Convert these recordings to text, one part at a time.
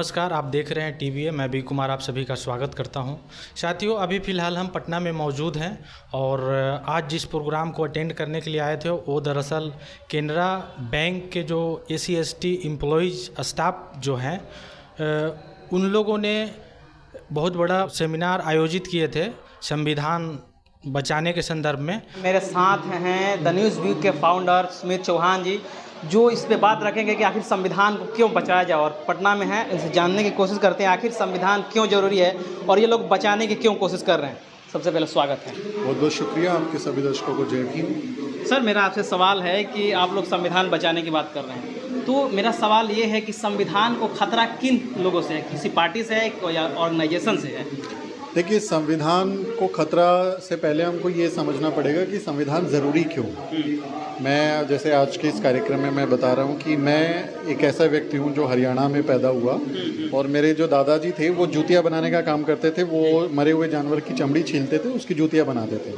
नमस्कार, आप देख रहे हैं टीवीए। मैं बी कुमार आप सभी का स्वागत करता हूं। साथियों, अभी फ़िलहाल हम पटना में मौजूद हैं और आज जिस प्रोग्राम को अटेंड करने के लिए आए थे वो दरअसल केनरा बैंक के जो SC/ST एम्प्लॉइज़ स्टाफ जो हैं उन लोगों ने बहुत बड़ा सेमिनार आयोजित किए थे संविधान बचाने के संदर्भ में। मेरे साथ हैं द न्यूज़ वीक के फाउंडर सुमित चौहान जी, जो इस पे बात रखेंगे कि आखिर संविधान को क्यों बचाया जाए, और पटना में हैं, इनसे जानने की कोशिश करते हैं आखिर संविधान क्यों ज़रूरी है और ये लोग बचाने की क्यों कोशिश कर रहे हैं। सबसे पहले स्वागत है। बहुत बहुत शुक्रिया आपके सभी दर्शकों को जय भीम। सर, मेरा आपसे सवाल है कि आप लोग संविधान बचाने की बात कर रहे हैं, तो मेरा सवाल ये है कि संविधान को खतरा किन लोगों से है, किसी पार्टी से है या ऑर्गेनाइजेशन से है? देखिए, संविधान को खतरा से पहले हमको ये समझना पड़ेगा कि संविधान ज़रूरी क्यों। मैं जैसे आज के इस कार्यक्रम में मैं बता रहा हूँ कि मैं एक ऐसा व्यक्ति हूँ जो हरियाणा में पैदा हुआ और मेरे जो दादाजी थे वो जूतियाँ बनाने का काम करते थे। वो मरे हुए जानवर की चमड़ी छीलते थे, उसकी जूतियाँ बनाते थे।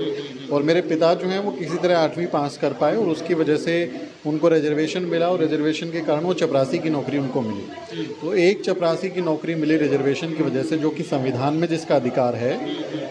और मेरे पिता जो हैं वो किसी तरह 8वीं पास कर पाए और उसकी वजह से उनको रिजर्वेशन मिला और रिजर्वेशन के कारण वो चपरासी की नौकरी उनको मिली। तो एक चपरासी की नौकरी मिली रिजर्वेशन की वजह से, जो कि संविधान में जिसका अधिकार है,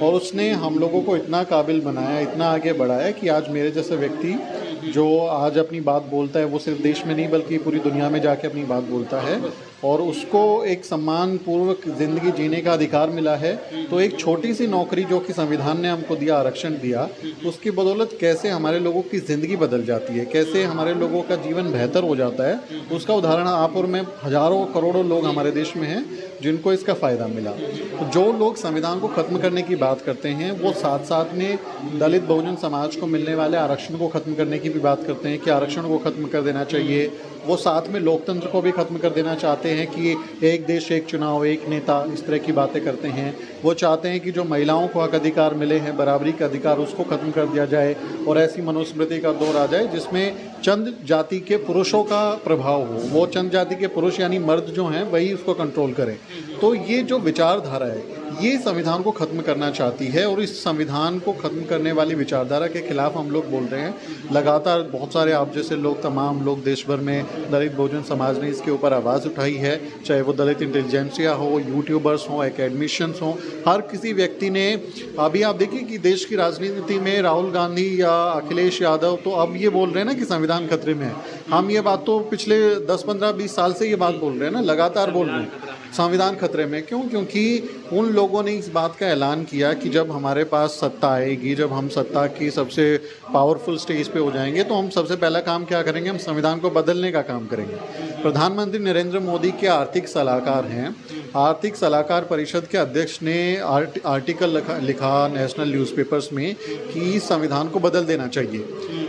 और उसने हम लोगों को इतना काबिल बनाया, इतना आगे बढ़ाया कि आज मेरे जैसा व्यक्ति जो आज अपनी बात बोलता है वो सिर्फ देश में नहीं बल्कि पूरी दुनिया में जाके अपनी बात बोलता है और उसको एक सम्मानपूर्वक ज़िंदगी जीने का अधिकार मिला है। तो एक छोटी सी नौकरी जो कि संविधान ने हमको दिया, आरक्षण दिया, उसकी बदौलत कैसे हमारे लोगों की ज़िंदगी बदल जाती है, कैसे हमारे लोगों का जीवन बेहतर हो जाता है, उसका उदाहरण आप और मैं, हज़ारों करोड़ों लोग हमारे देश में हैं जिनको इसका फ़ायदा मिला। तो जो लोग संविधान को ख़त्म करने की बात करते हैं वो साथ साथ में दलित बहुजन समाज को मिलने वाले आरक्षण को ख़त्म करने की भी बात करते हैं कि आरक्षण को ख़त्म कर देना चाहिए। वो साथ में लोकतंत्र को भी ख़त्म कर देना चाहते हैं कि एक देश एक चुनाव एक नेता, इस तरह की बातें करते हैं। वो चाहते हैं कि जो महिलाओं को हक अधिकार मिले हैं, बराबरी का अधिकार, उसको ख़त्म कर दिया जाए और ऐसी मनुस्मृति का दौर आ जाए जिसमें चंद जाति के पुरुषों का प्रभाव हो, वो चंद जाति के पुरुष यानी मर्द जो हैं वही उसको कंट्रोल करें। तो ये जो विचारधारा है ये संविधान को ख़त्म करना चाहती है और इस संविधान को ख़त्म करने वाली विचारधारा के खिलाफ हम लोग बोल रहे हैं। लगातार बहुत सारे आप जैसे लोग, तमाम लोग देश भर में, दलित बहुजन समाज ने इसके ऊपर आवाज़ उठाई है, चाहे वो दलित इंटेलिजेंसिया हो, यूट्यूबर्स हों, एकेडमिशियंस हों, हर किसी व्यक्ति ने। अभी आप देखिए कि देश की राजनीति में राहुल गांधी या अखिलेश यादव तो अब ये बोल रहे हैं ना कि संविधान खतरे में है। हम ये बात तो पिछले 10, 15, 20 साल से ये बात बोल रहे हैं ना, लगातार बोल रहे हैं संविधान खतरे में। क्यों? क्योंकि उन लोगों ने इस बात का ऐलान किया कि जब हमारे पास सत्ता आएगी, जब हम सत्ता की सबसे पावरफुल स्टेज पे हो जाएंगे तो हम सबसे पहला काम क्या करेंगे, हम संविधान को बदलने का काम करेंगे। प्रधानमंत्री नरेंद्र मोदी के आर्थिक सलाहकार हैं, आर्थिक सलाहकार परिषद के अध्यक्ष ने आर्टिकल लिखा नेशनल न्यूज़पेपर्स में कि संविधान को बदल देना चाहिए।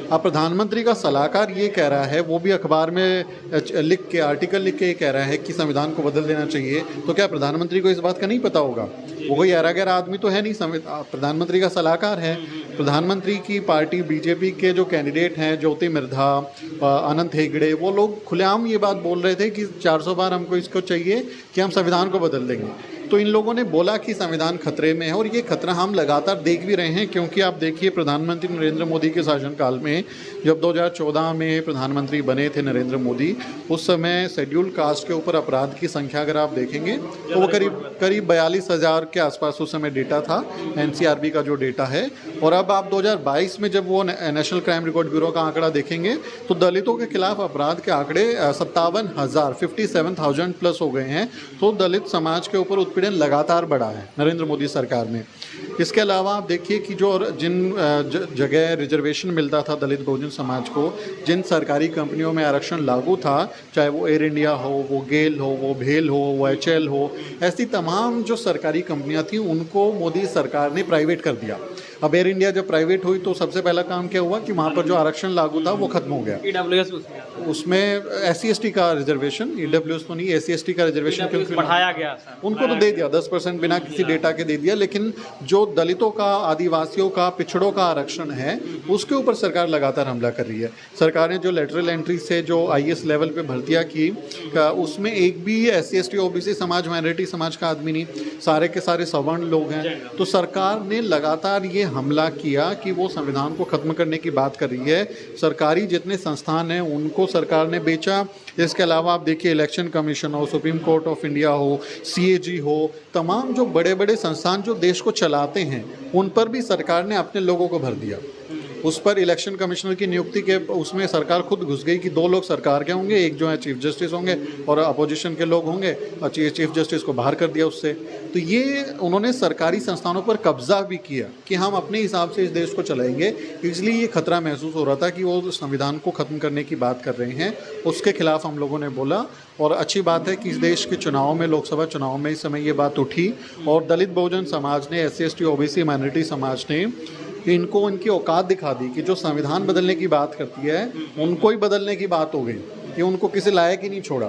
अब प्रधानमंत्री का सलाहकार ये कह रहा है, वो भी अखबार में लिख के, आर्टिकल लिख के ये कह रहा है कि संविधान को बदल देना चाहिए, तो क्या प्रधानमंत्री को इस बात का नहीं पता होगा? वो कोई ऐरा-गैरा आदमी तो है नहीं, प्रधानमंत्री का सलाहकार है। प्रधानमंत्री की पार्टी बीजेपी के जो कैंडिडेट हैं, ज्योति मिर्धा, अनंत हेगड़े, वो लोग खुलेआम ये बात बोल रहे थे कि 400 बार हमको इसको चाहिए कि हम संविधान को बदल देंगे। तो इन लोगों ने बोला कि संविधान खतरे में है और ये खतरा हम लगातार देख भी रहे हैं। क्योंकि आप देखिए, प्रधानमंत्री नरेंद्र मोदी के शासनकाल में जब 2014 में प्रधानमंत्री बने थे नरेंद्र मोदी, उस समय शेड्यूल कास्ट के ऊपर अपराध की संख्या अगर आप देखेंगे तो वो करीब 42,000 के आसपास उस समय डेटा था, NCRB का जो डेटा है। और अब आप 2022 में जब वो नेशनल क्राइम रिकॉर्ड ब्यूरो का आंकड़ा देखेंगे तो दलितों के खिलाफ अपराध के आंकड़े 57,000 प्लस हो गए हैं। तो दलित समाज के ऊपर उत्पीड़न लगातार बढ़ा है नरेंद्र मोदी सरकार में। इसके अलावा आप देखिए कि जो जिन जगह रिजर्वेशन मिलता था दलित बहुजन समाज को, जिन सरकारी कंपनियों में आरक्षण लागू था, चाहे वो एयर इंडिया हो, वो गेल हो, वो भेल हो, वो HL हो, ऐसी तमाम जो सरकारी कंपनियां थी उनको मोदी सरकार ने प्राइवेट कर दिया। अब एयर इंडिया जब प्राइवेट हुई तो सबसे पहला काम क्या हुआ कि वहाँ पर जो आरक्षण लागू था वो खत्म हो गया। EWS उसमें SC/ST का रिजर्वेशन, EWS तो नहीं, SC/ST का रिजर्वेशन बढ़ाया गया, उनको तो दे दिया 10% बिना किसी डेटा के दे दिया। लेकिन जो दलितों का, आदिवासियों का, पिछड़ों का आरक्षण है उसके ऊपर सरकार लगातार हमला कर रही है। सरकार ने जो लेटरल एंट्री से जो आईएएस लेवल पे भर्तियां की, उसमें एक भी SC ST OBC समाज, माइनॉरिटी समाज का आदमी नहीं, सारे के सारे सवर्ण लोग हैं। तो सरकार ने लगातार ये हमला किया कि वो संविधान को ख़त्म करने की बात कर रही है। सरकारी जितने संस्थान हैं उनको सरकार ने बेचा। इसके अलावा आप देखिए इलेक्शन कमीशन हो, सुप्रीम कोर्ट ऑफ इंडिया हो, CAG हो, तमाम जो बड़े बड़े संस्थान जो देश को चलाते हैं उन पर भी सरकार ने अपने लोगों को भर दिया। उस पर इलेक्शन कमिश्नर की नियुक्ति के उसमें सरकार खुद घुस गई कि 2 लोग सरकार के होंगे, एक जो है चीफ जस्टिस होंगे और अपोजिशन के लोग होंगे, और चीफ जस्टिस को बाहर कर दिया उससे। तो ये उन्होंने सरकारी संस्थानों पर कब्जा भी किया कि हम अपने हिसाब से इस देश को चलाएंगे। इसलिए ये खतरा महसूस हो रहा था कि वो संविधान को ख़त्म करने की बात कर रहे हैं। उसके खिलाफ हम लोगों ने बोला, और अच्छी बात है कि इस देश के चुनाव में, लोकसभा चुनाव में इस समय ये बात उठी और दलित बहुजन समाज ने, SC ST OBC माइनॉरिटी समाज ने इनको उनकी औकात दिखा दी कि जो संविधान बदलने की बात करती है उनको ही बदलने की बात हो गई, कि उनको किसी लायक ही नहीं छोड़ा।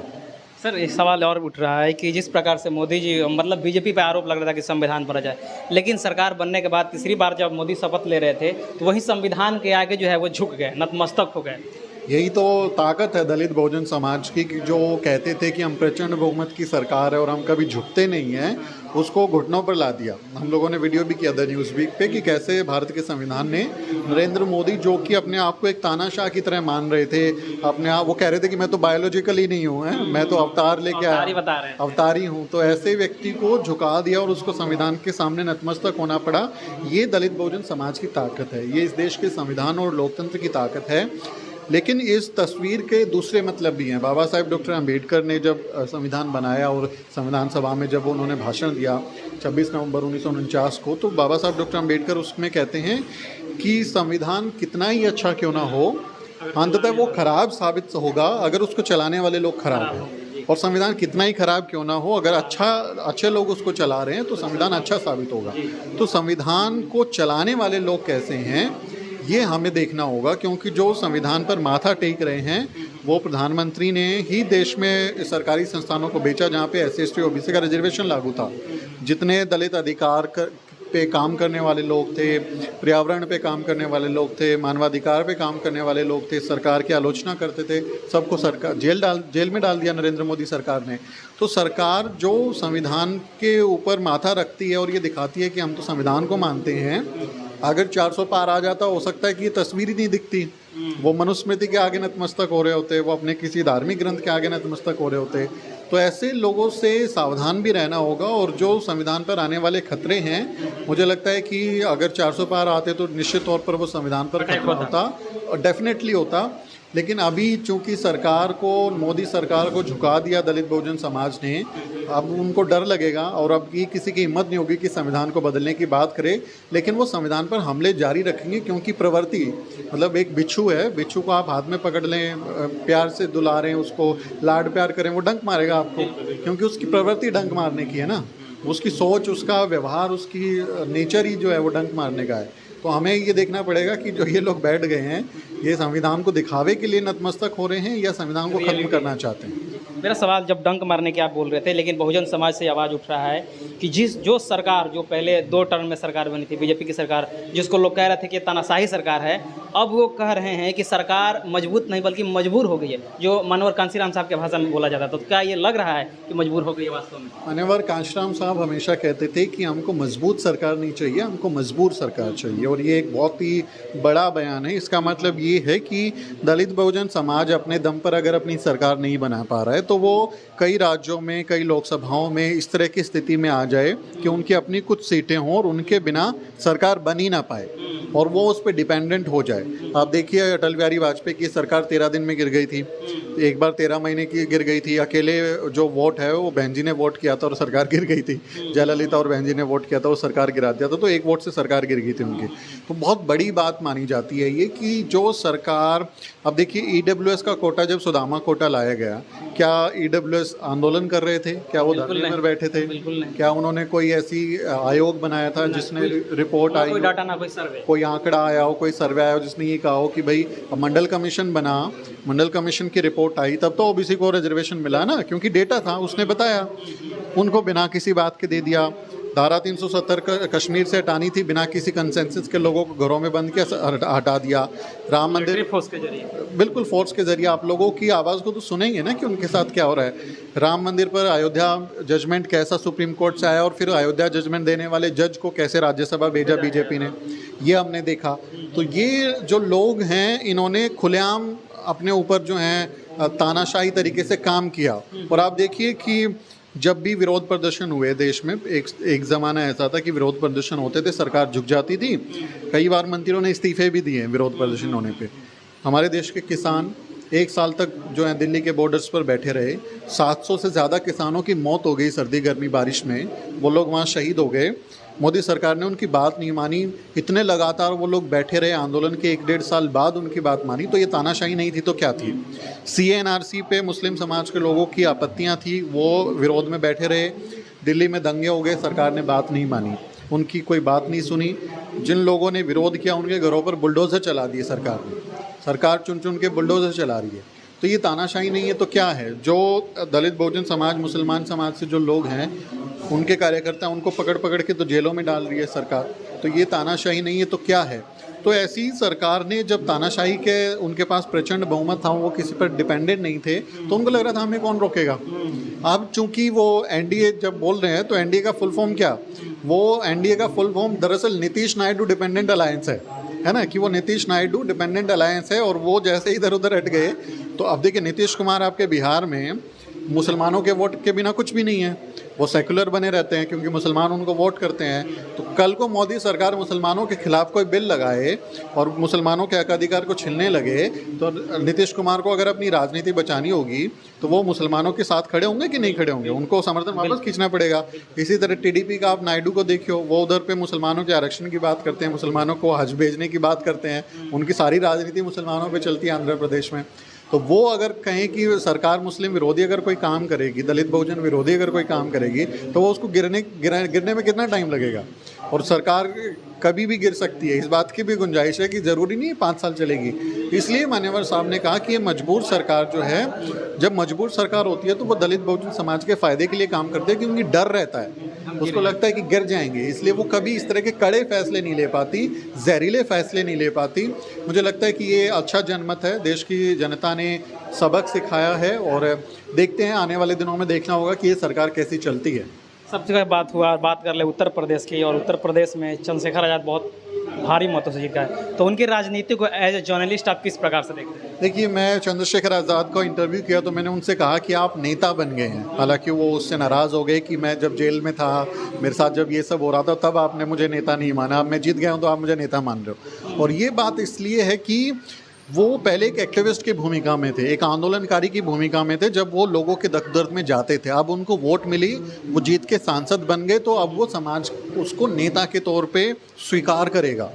सर एक सवाल और उठ रहा है कि जिस प्रकार से मोदी जी, मतलब बीजेपी पे आरोप लग रहा था कि संविधान पढ़ा जाए, लेकिन सरकार बनने के बाद तीसरी बार जब मोदी शपथ ले रहे थे तो वही संविधान के आगे जो है वो झुक गए, नतमस्तक हो गए। यही तो ताकत है दलित बहुजन समाज की, कि जो कहते थे कि हम प्रचंड बहुमत की सरकार है और हम कभी झुकते नहीं हैं, उसको घुटनों पर ला दिया। हम लोगों ने वीडियो भी किया था न्यूज़ वीक पे कि कैसे भारत के संविधान ने नरेंद्र मोदी, जो कि अपने आप को एक तानाशाह की तरह मान रहे थे, अपने आप वो कह रहे थे कि मैं तो बायोलॉजिकल ही नहीं हूँ, मैं तो अवतार लेके आया, अवतारी हूँ, तो ऐसे व्यक्ति को झुका दिया और उसको संविधान के सामने नतमस्तक होना पड़ा। ये दलित बहुजन समाज की ताकत है, ये इस देश के संविधान और लोकतंत्र की ताकत है। लेकिन इस तस्वीर के दूसरे मतलब भी हैं। बाबा साहेब डॉक्टर अम्बेडकर ने जब संविधान बनाया और संविधान सभा में जब उन्होंने भाषण दिया 26 नवंबर 1949 को, तो बाबा साहब डॉक्टर अम्बेडकर उसमें कहते हैं कि संविधान कितना ही अच्छा क्यों ना हो, अंततः वो खराब साबित होगा अगर उसको चलाने वाले लोग खराब हैं, और संविधान कितना ही खराब क्यों ना हो, अगर अच्छे लोग उसको चला रहे हैं तो संविधान अच्छा साबित होगा। तो संविधान को चलाने वाले लोग कैसे हैं ये हमें देखना होगा, क्योंकि जो संविधान पर माथा टेक रहे हैं वो प्रधानमंत्री ने ही देश में सरकारी संस्थानों को बेचा जहाँ पे SC ST OBC का रिजर्वेशन लागू था। जितने दलित अधिकार पे काम करने वाले लोग थे, पर्यावरण पे काम करने वाले लोग थे, मानवाधिकार पे काम करने वाले लोग थे, सरकार की आलोचना करते थे, सबको सरकार जेल में डाल दिया नरेंद्र मोदी सरकार ने। तो सरकार जो संविधान के ऊपर माथा रखती है और ये दिखाती है कि हम तो संविधान को मानते हैं, अगर 400 पार आ जाता हो सकता है कि ये तस्वीर ही नहीं दिखती, वो मनुस्मृति के आगे नतमस्तक हो रहे होते, वो अपने किसी धार्मिक ग्रंथ के आगे नतमस्तक हो रहे होते। तो ऐसे लोगों से सावधान भी रहना होगा, और जो संविधान पर आने वाले खतरे हैं, मुझे लगता है कि अगर 400 पार आते तो निश्चित तौर पर वो संविधान पर खतरा होता, और डेफिनेटली होता। लेकिन अभी चूंकि सरकार को, मोदी सरकार को झुका दिया दलित बहुजन समाज ने, अब उनको डर लगेगा और अब ये किसी की हिम्मत नहीं होगी कि संविधान को बदलने की बात करे। लेकिन वो संविधान पर हमले जारी रखेंगे, क्योंकि प्रवृत्ति मतलब एक बिच्छू है, बिच्छू को आप हाथ में पकड़ लें, प्यार से दुलारें, उसको लाड प्यार करें, वो डंक मारेगा आपको, क्योंकि उसकी प्रवृत्ति डंक मारने की है ना, उसकी सोच, उसका व्यवहार, उसकी नेचर ही जो है वो डंक मारने का है। तो हमें ये देखना पड़ेगा कि जो ये लोग बैठ गए हैं, ये संविधान को दिखावे के लिए नतमस्तक हो रहे हैं या संविधान को खत्म करना चाहते हैं। मेरा सवाल, जब डंक मारने की आप बोल रहे थे, लेकिन बहुजन समाज से आवाज़ उठ रहा है कि जो सरकार जो पहले 2 टर्म में सरकार बनी थी, बीजेपी की सरकार, जिसको लोग कह रहे थे कि तानाशाही सरकार है, अब वो कह रहे हैं कि सरकार मजबूत नहीं बल्कि मजबूर हो गई है, जो मानवर कांशीराम साहब के भाषा में बोला जाता है। तो क्या ये लग रहा है कि मजबूर हो गई है वास्तव में? मानवर कांशीराम साहब हमेशा कहते थे कि हमको मजबूत सरकार नहीं चाहिए, हमको मजबूर सरकार चाहिए, और ये एक बहुत ही बड़ा बयान है। इसका मतलब ये है कि दलित बहुजन समाज अपने दम पर अगर अपनी सरकार नहीं बना पा रहा है तो वो कई राज्यों में, कई लोकसभाओं में इस तरह की स्थिति में आ जाए कि उनकी अपनी कुछ सीटें हों और उनके बिना सरकार बन ही ना पाए और वो उस पर डिपेंडेंट हो जाए। आप देखिए अटल बिहारी वाजपेयी की सरकार 13 दिन में गिर गई थी, एक बार 13 महीने की गिर गई थी, अकेले जो वोट है वो बहन जी ने वोट किया था और सरकार गिर गई थी। जयललिता और बहन जी ने वोट किया था, वो सरकार गिरा दिया था, तो एक वोट से सरकार गिर गई थी उनकी। तो बहुत बड़ी बात मानी जाती है ये कि जो सरकार, अब देखिए EWS का कोटा जब सुदामा कोटा लाया गया, क्या EWS आंदोलन कर रहे थे? क्या वो धरने पर बैठे थे? क्या उन्होंने कोई ऐसी आयोग बनाया था जिसने रिपोर्ट आई, कोई डाटा ना कोई सर्वे, कोई आंकड़ा आया हो, कोई सर्वे आया हो जिसने ये कहा हो कि भाई मंडल कमीशन बना, मंडल कमीशन की रिपोर्ट आई, तब तो OBC को रिजर्वेशन मिला ना, क्योंकि डेटा था, उसने बताया, उनको बिना किसी बात के दे दिया। धारा 370 कश्मीर से हटानी थी, बिना किसी कंसेंसस के लोगों को घरों में बंद किया, हटा दिया। राम मंदिर फोर्स के जरिए, बिल्कुल फोर्स के जरिए। आप लोगों की आवाज़ को तो सुनेंगे ना कि उनके साथ क्या हो रहा है। राम मंदिर पर अयोध्या जजमेंट कैसा सुप्रीम कोर्ट से आया और फिर अयोध्या जजमेंट देने वाले जज को कैसे राज्यसभा भेजा बीजेपी ने, ये हमने देखा। तो ये जो लोग हैं इन्होंने खुलेआम अपने ऊपर जो है तानाशाही तरीके से काम किया। और आप देखिए कि जब भी विरोध प्रदर्शन हुए देश में, एक ज़माना ऐसा था कि विरोध प्रदर्शन होते थे, सरकार झुक जाती थी। कई बार मंत्रियों ने इस्तीफे भी दिए विरोध प्रदर्शन होने पे। हमारे देश के किसान 1 साल तक जो है दिल्ली के बॉर्डर्स पर बैठे रहे। 700 से ज़्यादा किसानों की मौत हो गई सर्दी गर्मी बारिश में, वो लोग वहाँ शहीद हो गए। मोदी सरकार ने उनकी बात नहीं मानी, इतने लगातार वो लोग बैठे रहे, आंदोलन के 1-1.5 साल बाद उनकी बात मानी। तो ये तानाशाही नहीं थी तो क्या थी? CA-NRC पे मुस्लिम समाज के लोगों की आपत्तियां थी, वो विरोध में बैठे रहे। दिल्ली में दंगे हो गए, सरकार ने बात नहीं मानी, उनकी कोई बात नहीं सुनी। जिन लोगों ने विरोध किया उनके घरों पर बुलडोज़र चला दिए सरकार ने। सरकार चुन चुन के बुलडोज़र चला रही है। तो ये तानाशाही नहीं है तो क्या है? जो दलित बहुजन समाज, मुसलमान समाज से जो लोग हैं, उनके कार्यकर्ता, उनको पकड़ पकड़ के तो जेलों में डाल रही है सरकार। तो ये तानाशाही नहीं है तो क्या है? तो ऐसी सरकार ने जब तानाशाही के उनके पास प्रचंड बहुमत था, वो किसी पर डिपेंडेंट नहीं थे, तो उनको लग रहा था हमें कौन रोकेगा। अब चूंकि वो एनडीए जब बोल रहे हैं तो एनडीए का फुल फॉर्म क्या? वो एनडीए का फुल फॉर्म दरअसल नीतीश नायडू डिपेंडेंट अलायंस है ना, कि वो नीतीश नायडू डिपेंडेंट अलायंस है। और वो जैसे इधर उधर हट गए तो अब देखिए नीतीश कुमार आपके बिहार में मुसलमानों के वोट के बिना कुछ भी नहीं है, वो सेकुलर बने रहते हैं क्योंकि मुसलमान उनको वोट करते हैं। तो कल को मोदी सरकार मुसलमानों के खिलाफ कोई बिल लगाए और मुसलमानों के हक अधिकार को छीनने लगे, तो नीतीश कुमार को अगर अपनी राजनीति बचानी होगी तो वो मुसलमानों के साथ खड़े होंगे कि नहीं खड़े होंगे? उनको समर्थन वापस खींचना पड़ेगा। इसी तरह टीडीपी का आप नायडू को देखियो, वो उधर पे मुसलमानों के आरक्षण की बात करते हैं, मुसलमानों को हज भेजने की बात करते हैं, उनकी सारी राजनीति मुसलमानों पर चलती है आंध्र प्रदेश में। तो वो अगर कहें कि सरकार मुस्लिम विरोधी अगर कोई काम करेगी, दलित बहुजन विरोधी अगर कोई काम करेगी, तो वो उसको गिरने में कितना टाइम लगेगा? और सरकार कभी भी गिर सकती है, इस बात की भी गुंजाइश है कि ज़रूरी नहीं 5 साल चलेगी। इसलिए मान्यवर साहब ने कहा कि ये मजबूर सरकार जो है, जब मजबूर सरकार होती है तो वो दलित बहुजन समाज के फ़ायदे के लिए काम करते हैं, क्योंकि डर रहता है, उसको लगता है कि गिर जाएंगे, इसलिए वो कभी इस तरह के कड़े फैसले नहीं ले पाती, जहरीले फैसले नहीं ले पाती। मुझे लगता है कि ये अच्छा जनमत है, देश की जनता ने सबक सिखाया है और देखते हैं आने वाले दिनों में देखना होगा कि ये सरकार कैसी चलती है। सब जगह बात हुआ, बात कर ले उत्तर प्रदेश की, और उत्तर प्रदेश में चंद्रशेखर आज़ाद बहुत भारी मतों से जीत गए, तो उनकी राजनीति को एज ए जर्नलिस्ट आप किस प्रकार से देखते हैं? देखिए, मैं चंद्रशेखर आज़ाद को इंटरव्यू किया तो मैंने उनसे कहा कि आप नेता बन गए हैं। हालांकि वो उससे नाराज़ हो गए कि मैं जब जेल में था, मेरे साथ जब ये सब हो रहा था, तब आपने मुझे नेता नहीं माना, अब मैं जीत गया हूँ तो आप मुझे नेता मान रहे हो। और ये बात इसलिए है कि वो पहले एक एक्टिविस्ट की भूमिका में थे, एक आंदोलनकारी की भूमिका में थे, जब वो लोगों के दर्द दर्द में जाते थे। अब उनको वोट मिली, वो जीत के सांसद बन गए, तो अब वो समाज उसको नेता के तौर पे स्वीकार करेगा।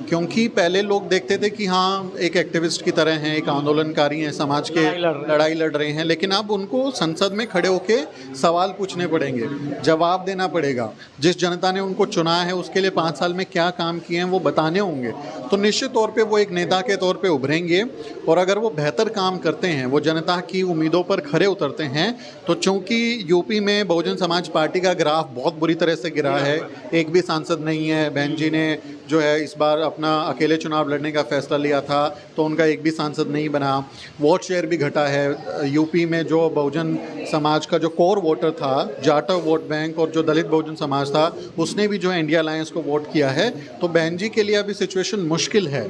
क्योंकि पहले लोग देखते थे कि हाँ, एक एक्टिविस्ट की तरह हैं, एक आंदोलनकारी हैं, समाज के लड़ाई लड़ रहे हैं, लेकिन अब उनको संसद में खड़े होके सवाल पूछने पड़ेंगे, जवाब देना पड़ेगा। जिस जनता ने उनको चुना है उसके लिए 5 साल में क्या काम किए हैं वो बताने होंगे। तो निश्चित तौर पे वो एक नेता के तौर पे उभरेंगे, और अगर वो बेहतर काम करते हैं, वो जनता की उम्मीदों पर खरे उतरते हैं, तो चूंकि यूपी में बहुजन समाज पार्टी का ग्राफ बहुत बुरी तरह से गिरा है, एक भी सांसद नहीं है। बहन जी ने जो है इस बार अपना अकेले चुनाव लड़ने का फैसला लिया था, तो उनका एक भी सांसद नहीं बना। वोट शेयर भी घटा है यूपी में। जो बहुजन समाज का जो कोर वोटर था, जाटव वोट बैंक और जो दलित बहुजन समाज था, उसने भी जो है इंडिया अलायंस को वोट किया है। तो बहन जी के लिए अभी सिचुएशन मुश्किल है।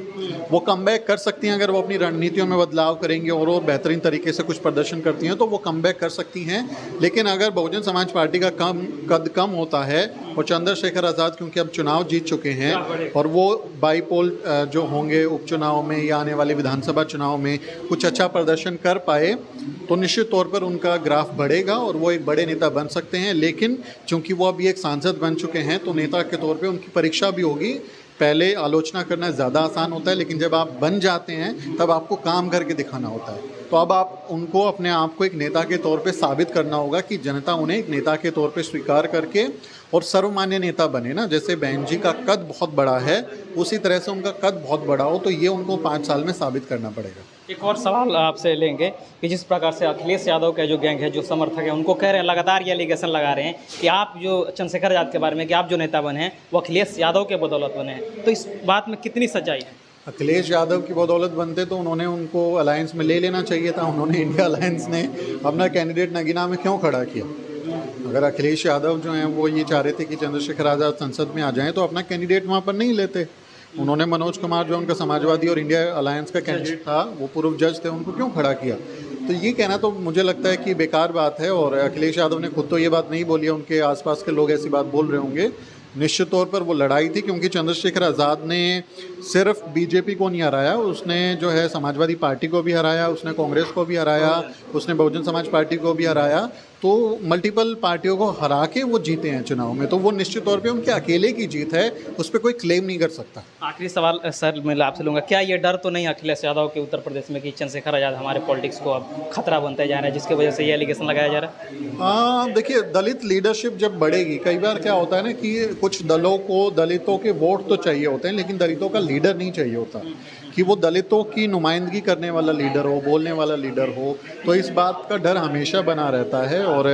वो कमबैक कर सकती हैं अगर वो अपनी रणनीतियों में बदलाव करेंगी और वो बेहतरीन तरीके से कुछ प्रदर्शन करती हैं, तो वो कमबैक कर सकती हैं। लेकिन अगर बहुजन समाज पार्टी का कद कम होता है, और चंद्रशेखर आज़ाद क्योंकि अब चुनाव जीत चुके हैं और वो बाईपोल जो होंगे उपचुनाव में या आने वाले विधानसभा चुनाव में कुछ अच्छा प्रदर्शन कर पाए, तो निश्चित तौर पर उनका ग्राफ बढ़ेगा और वो एक बड़े नेता बन सकते हैं। लेकिन चूंकि वो अभी एक सांसद बन चुके हैं, तो नेता के तौर पे उनकी परीक्षा भी होगी। पहले आलोचना करना ज़्यादा आसान होता है, लेकिन जब आप बन जाते हैं तब आपको काम करके दिखाना होता है। तो अब आप उनको अपने आप को एक नेता के तौर पे साबित करना होगा कि जनता उन्हें एक नेता के तौर पे स्वीकार करके और सर्वमान्य नेता बने ना। जैसे बहन जी का कद बहुत बड़ा है, उसी तरह से उनका कद बहुत बड़ा हो, तो ये उनको 5 साल में साबित करना पड़ेगा। एक और सवाल आपसे लेंगे कि जिस प्रकार से अखिलेश यादव का जो गैंग है, जो समर्थक है, उनको कह रहे हैं, लगातार ये एलिगेशन लगा रहे हैं कि आप जो चंद्रशेखर आज़ाद के बारे में कि आप जो नेता बने हैं वो अखिलेश यादव के बदौलत बने हैं, तो इस बात में कितनी सच्चाई है? अखिलेश यादव की बदौलत बनते तो उन्होंने उनको अलायंस में ले लेना चाहिए था। उन्होंने इंडिया अलायंस ने अपना कैंडिडेट नगीना में क्यों खड़ा किया? अगर अखिलेश यादव जो हैं वो ये चाह रहे थे कि चंद्रशेखर आज़ाद संसद में आ जाएं तो अपना कैंडिडेट वहाँ पर नहीं लेते। उन्होंने मनोज कुमार जो उनका समाजवादी और इंडिया अलायंस का कैंडिडेट था, वो पूर्व जज थे, उनको क्यों खड़ा किया? तो ये कहना तो मुझे लगता है कि बेकार बात है। और अखिलेश यादव ने खुद तो ये बात नहीं बोली है, उनके आसपास के लोग ऐसी बात बोल रहे होंगे। निश्चित तौर पर वो लड़ाई थी, क्योंकि चंद्रशेखर आज़ाद ने सिर्फ बीजेपी को नहीं हराया, उसने जो है समाजवादी पार्टी को भी हराया, उसने कांग्रेस को भी हराया, उसने बहुजन समाज पार्टी को भी हराया। तो मल्टीपल पार्टियों को हरा के वो जीते हैं चुनाव में, तो वो निश्चित तौर पे उनके अकेले की जीत है, उस पर कोई क्लेम नहीं कर सकता। आखिरी सवाल सर मैं आपसे लूँगा, क्या ये डर तो नहीं अखिलेश यादव के उत्तर प्रदेश में कि चंद्रशेखर आज़ाद हमारे पॉलिटिक्स को अब खतरा बनते जा रहा है, जिसकी वजह से ये एलिगेशन लगाया जा रहा है? हाँ, देखिए, दलित लीडरशिप जब बढ़ेगी, कई बार क्या होता है ना कि कुछ दलों को दलितों के वोट तो चाहिए होते हैं, लेकिन दलितों का लीडर नहीं चाहिए होता कि वो दलितों की नुमाइंदगी करने वाला लीडर हो, बोलने वाला लीडर हो। तो इस बात का डर हमेशा बना रहता है। और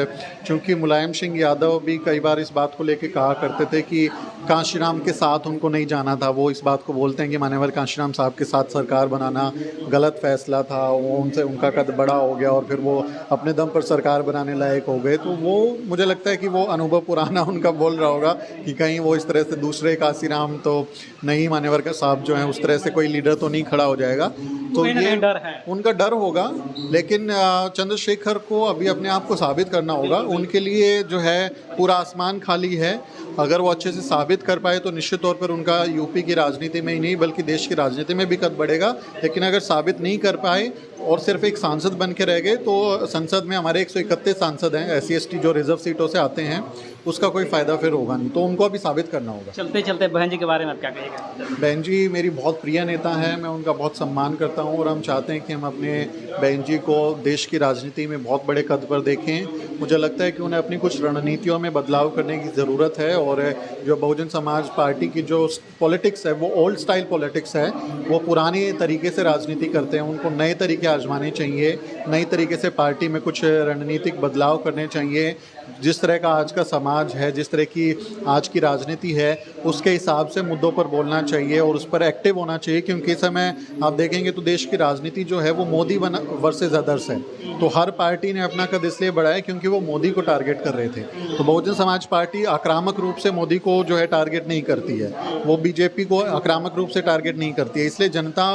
चूंकि मुलायम सिंह यादव भी कई बार इस बात को लेके कहा करते थे कि कांशीराम के साथ उनको नहीं जाना था, वो इस बात को बोलते हैं कि मान्यवर कांशीराम साहब के साथ सरकार बनाना गलत फैसला था, वो उनसे उनका कद बड़ा हो गया और फिर वो अपने दम पर सरकार बनाने लायक हो गए। तो वो मुझे लगता है कि वो अनुभव पुराना उनका बोल रहा होगा कि कहीं वो इस तरह से दूसरे कांशीराम तो नहीं, मान्यवर का साहब जो हैं उस तरह से कोई लीडर तो नहीं खड़ा हो जाएगा। तो ये डर है, उनका डर होगा। लेकिन चंद्रशेखर को अभी अपने आप को साबित करना होगा। उनके लिए जो है पूरा आसमान खाली है। अगर वो अच्छे से साबित कर पाए तो निश्चित तौर पर उनका यूपी की राजनीति में ही नहीं बल्कि देश की राजनीति में भी कद बढ़ेगा। लेकिन अगर साबित नहीं कर पाए और सिर्फ एक सांसद बन के रह गए तो संसद में हमारे 131 सांसद हैं SC/ST जो रिजर्व सीटों से आते हैं, उसका कोई फ़ायदा फिर होगा नहीं। तो उनको अभी साबित करना होगा। चलते चलते बहन जी के बारे में आप क्या कहिएगा? बहन जी मेरी बहुत प्रिय नेता हैं, मैं उनका बहुत सम्मान करता हूं और हम चाहते हैं कि हम अपने बहन जी को देश की राजनीति में बहुत बड़े कद पर देखें। मुझे लगता है कि उन्हें अपनी कुछ रणनीतियों में बदलाव करने की ज़रूरत है। और जो बहुजन समाज पार्टी की जो पॉलिटिक्स है वो ओल्ड स्टाइल पॉलिटिक्स है, वो पुराने तरीके से राजनीति करते हैं। उनको नए तरीके आजमाने चाहिए, नई तरीके से पार्टी में कुछ रणनीतिक बदलाव करने चाहिए। जिस तरह का आज का समाज है, जिस तरह की आज की राजनीति है, उसके हिसाब से मुद्दों पर बोलना चाहिए और उस पर एक्टिव होना चाहिए। क्योंकि इस समय आप देखेंगे तो देश की राजनीति जो है वो मोदी वर्सेस अदर्स है। तो हर पार्टी ने अपना कद इसलिए बढ़ाया क्योंकि वो मोदी को टारगेट कर रहे थे। तो बहुजन समाज पार्टी आक्रामक रूप से मोदी को जो है टारगेट नहीं करती है, वो बीजेपी को आक्रामक रूप से टारगेट नहीं करती है। इसलिए जनता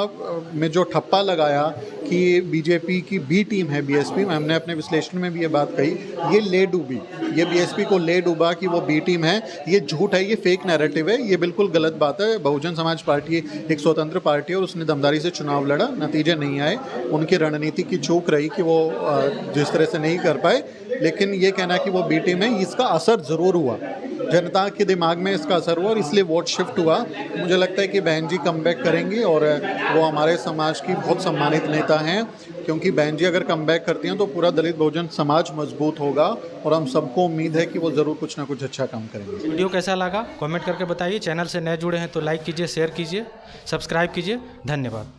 में जो ठप्पा लगाया कि बीजेपी की बी टीम है BSP, हमने अपने विश्लेषण में भी ये बात कही, ये ले डूबी, ये BSP को ले डूबा कि वो बी टीम है। ये झूठ है, ये फेक नैरेटिव है, ये बिल्कुल गलत बात है। बहुजन समाज पार्टी एक स्वतंत्र पार्टी है और उसने दमदारी से चुनाव लड़ा, नतीजे नहीं आए। उनकी रणनीति की चूक रही कि वो जिस तरह से नहीं कर पाए। लेकिन ये कहना कि वो बी टीम है, इसका असर ज़रूर हुआ, जनता के दिमाग में इसका असर हुआ और इसलिए वोट शिफ्ट हुआ। मुझे लगता है कि बहन जी कमबैक करेंगी और वो हमारे समाज की बहुत सम्मानित नेता हैं। क्योंकि बहन जी अगर कमबैक करती हैं तो पूरा दलित बहुजन समाज मजबूत होगा और हम सबको उम्मीद है कि वो ज़रूर कुछ ना कुछ अच्छा काम करेंगे। वीडियो कैसा लगा कमेंट करके बताइए। चैनल से नए जुड़े हैं तो लाइक कीजिए, शेयर कीजिए, सब्सक्राइब कीजिए। धन्यवाद।